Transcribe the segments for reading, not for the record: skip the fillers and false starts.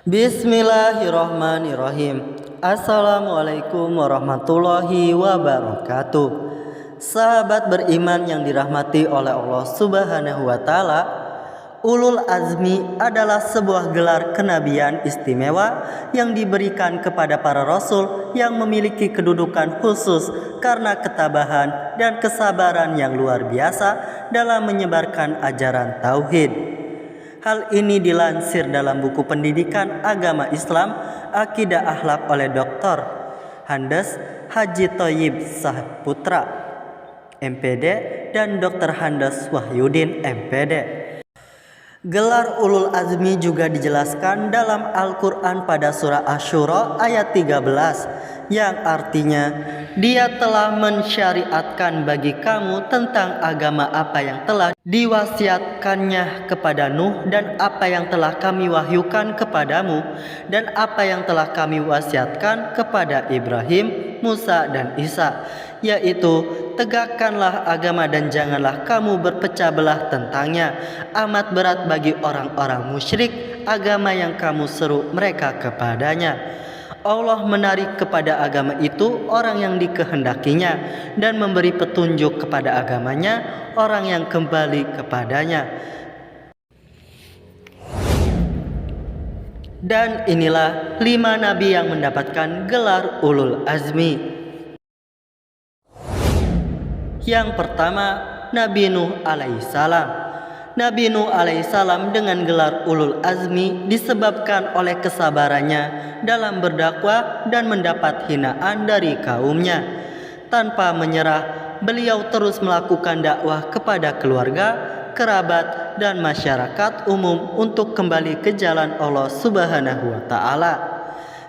Bismillahirrahmanirrahim. Assalamualaikum warahmatullahi wabarakatuh. Sahabat beriman yang dirahmati oleh Allah Subhanahu wa Ta'ala, Ulul Azmi adalah sebuah gelar kenabian istimewa yang diberikan kepada para rasul yang memiliki kedudukan khusus karena ketabahan dan kesabaran yang luar biasa dalam menyebarkan ajaran tauhid. Hal ini dilansir dalam buku pendidikan agama Islam Akidah Akhlak oleh Dr. Handes Haji Thoyyib Saputra, MPD, dan Dr. Handes Wahyudin, MPD. Gelar Ulul Azmi juga dijelaskan dalam Al-Quran pada surah Asy-Syura ayat 13 yang artinya, Dia telah mensyariatkan bagi kamu tentang agama apa yang telah diwasiatkannya kepada Nuh dan apa yang telah kami wahyukan kepadamu dan apa yang telah kami wasiatkan kepada Ibrahim, Musa, dan Isa, yaitu tegakkanlah agama dan janganlah kamu berpecah belah tentangnya. Amat berat bagi orang-orang musyrik agama yang kamu seru mereka kepadanya. Allah menarik kepada agama itu orang yang dikehendakinya dan memberi petunjuk kepada agamanya orang yang kembali kepadanya. Dan inilah 5 nabi yang mendapatkan gelar Ulul Azmi. Yang pertama, Nabi Nuh alaihissalam. Nabi Nuh alaihissalam dengan gelar Ulul Azmi disebabkan oleh kesabarannya dalam berdakwah dan mendapat hinaan dari kaumnya. Tanpa menyerah, beliau terus melakukan dakwah kepada keluarga, kerabat, dan masyarakat umum untuk kembali ke jalan Allah Subhanahu wa Ta'ala.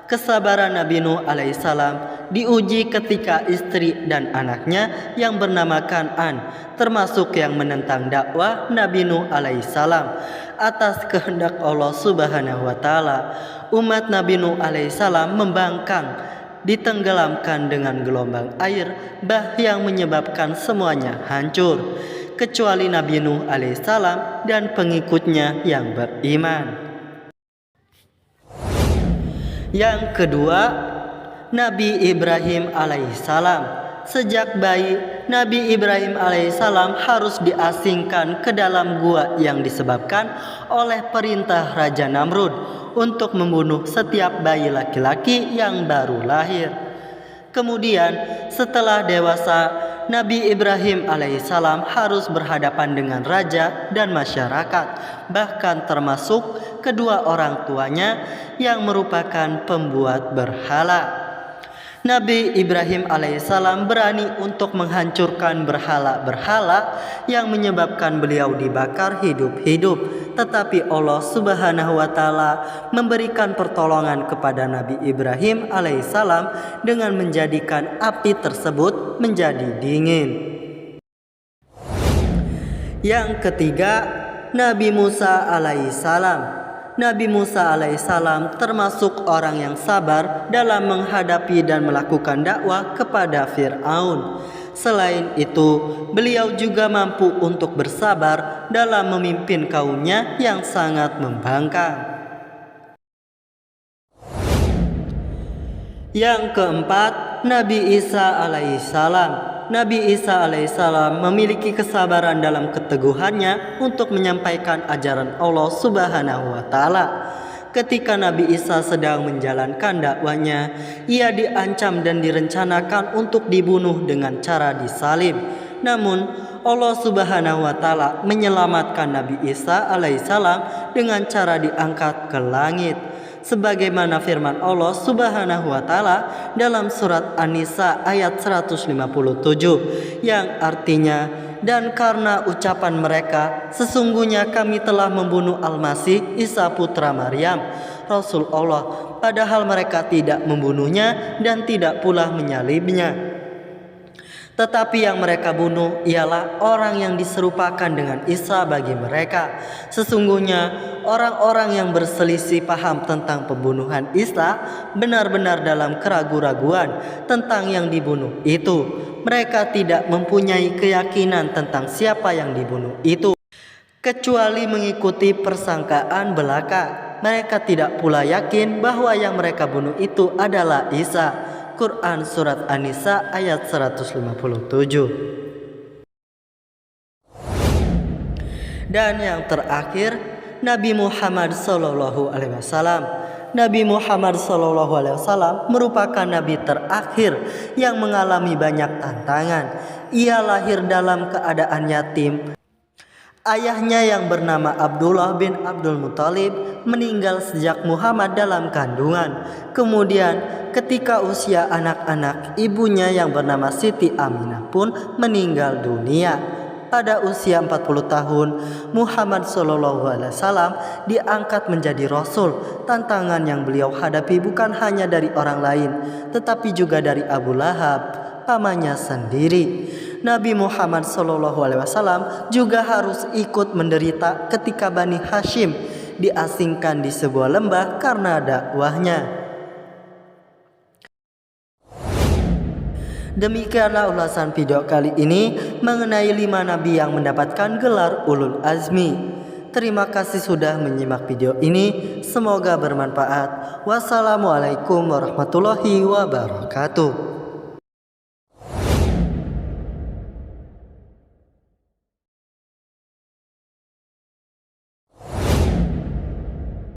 Kesabaran Nabi Nuh alaihissalam diuji ketika istri dan anaknya yang bernama Kan'an termasuk yang menentang dakwah Nabi Nuh alaihissalam. Atas kehendak Allah Subhanahu wa Ta'ala, umat Nabi Nuh alaihissalam membangkang, ditenggelamkan dengan gelombang air bah yang menyebabkan semuanya hancur kecuali Nabi Nuh alaihissalam dan pengikutnya yang beriman. Yang kedua, Nabi Ibrahim alaihissalam. Sejak bayi, Nabi Ibrahim alaihissalam harus diasingkan ke dalam gua yang disebabkan oleh perintah Raja Namrud untuk membunuh setiap bayi laki-laki yang baru lahir. Kemudian setelah dewasa, Nabi Ibrahim alaihissalam harus berhadapan dengan raja dan masyarakat, bahkan termasuk kedua orang tuanya yang merupakan pembuat berhala. Nabi Ibrahim alaihissalam berani untuk menghancurkan berhala-berhala yang menyebabkan beliau dibakar hidup-hidup. Tetapi Allah Subhanahu wa Ta'ala memberikan pertolongan kepada Nabi Ibrahim alaihissalam dengan menjadikan api tersebut menjadi dingin. Yang ketiga, Nabi Musa alaihissalam. Nabi Musa alaihissalam termasuk orang yang sabar dalam menghadapi dan melakukan dakwah kepada Fir'aun. Selain itu, beliau juga mampu untuk bersabar dalam memimpin kaumnya yang sangat membangkang. Yang keempat, Nabi Isa alaihissalam. Nabi Isa alaihissalam memiliki kesabaran dalam keteguhannya untuk menyampaikan ajaran Allah Subhanahu wa Ta'ala. Ketika Nabi Isa sedang menjalankan dakwanya, ia diancam dan direncanakan untuk dibunuh dengan cara disalib. Namun Allah Subhanahu wa Ta'ala menyelamatkan Nabi Isa alaihissalam dengan cara diangkat ke langit. Sebagaimana firman Allah Subhanahu wa Ta'ala dalam surat An-Nisa ayat 157 yang artinya, dan karena ucapan mereka sesungguhnya kami telah membunuh Al-Masih Isa putra Maryam Rasul Allah, padahal mereka tidak membunuhnya dan tidak pula menyalibnya. Tetapi yang mereka bunuh ialah orang yang diserupakan dengan Isa bagi mereka. Sesungguhnya orang-orang yang berselisih paham tentang pembunuhan Isa benar-benar dalam keraguan-raguan tentang yang dibunuh itu. Mereka tidak mempunyai keyakinan tentang siapa yang dibunuh itu, kecuali mengikuti persangkaan belaka. Mereka tidak pula yakin bahwa yang mereka bunuh itu adalah Isa. Quran Surat An-Nisa ayat 157. Dan yang terakhir, Nabi Muhammad SAW. Nabi Muhammad SAW merupakan nabi terakhir yang mengalami banyak tantangan. Ia lahir dalam keadaan yatim. Ayahnya yang bernama Abdullah bin Abdul Muthalib meninggal sejak Muhammad dalam kandungan. Kemudian ketika usia anak-anak, ibunya yang bernama Siti Aminah pun meninggal dunia. Pada usia 40 tahun, Muhammad SAW diangkat menjadi Rasul. Tantangan yang beliau hadapi bukan hanya dari orang lain, tetapi juga dari Abu Lahab, pamannya sendiri. Nabi Muhammad SAW juga harus ikut menderita ketika Bani Hashim diasingkan di sebuah lembah karena dakwahnya. Demikianlah ulasan video kali ini mengenai 5 nabi yang mendapatkan gelar Ulul Azmi. Terima kasih sudah menyimak video ini. Semoga bermanfaat. Wassalamualaikum warahmatullahi wabarakatuh.